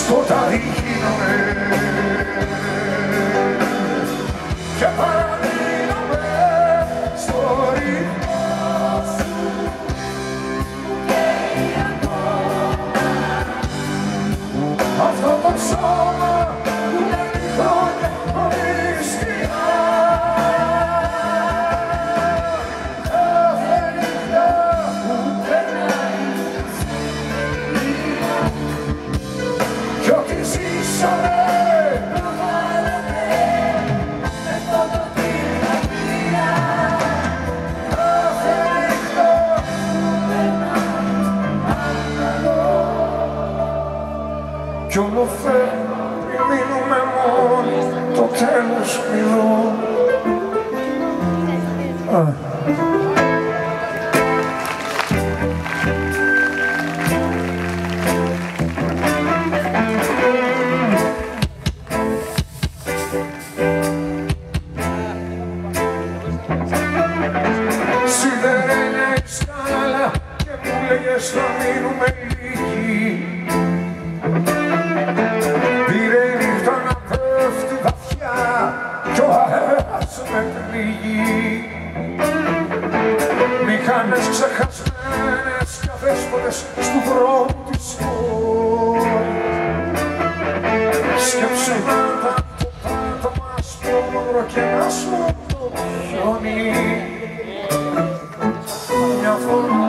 σκοτάδι γίνομαι και παραδίνομαι στο ρυθμό σου και ακόμα αυτό το σώμα που λέει χρόνια χωρίς σκιά. Κάθε νύχτα που περνάει κι ό,τι ζήσαμε προβάλλεται με φωτοτυπία. Κάθε νύχτα που περνάει αναλώ κι όλο φεύγει πριν μείνουμε μόνοι, το τέλος μιλώ. Σιδερένια η σκάλα και μου λέγες θα μείνουμε λίγοι. Πήρε η νύχτα να πέφτει βαθιά κι ο αέρας με πνίγει. Μηχανές ξεχασμένες κι αδέσποτες στου δρόμου της πόλης. Σκέψου να ήταν το πάτωμα σπρώμαυρο και να σου το χιόνι. Μια φορά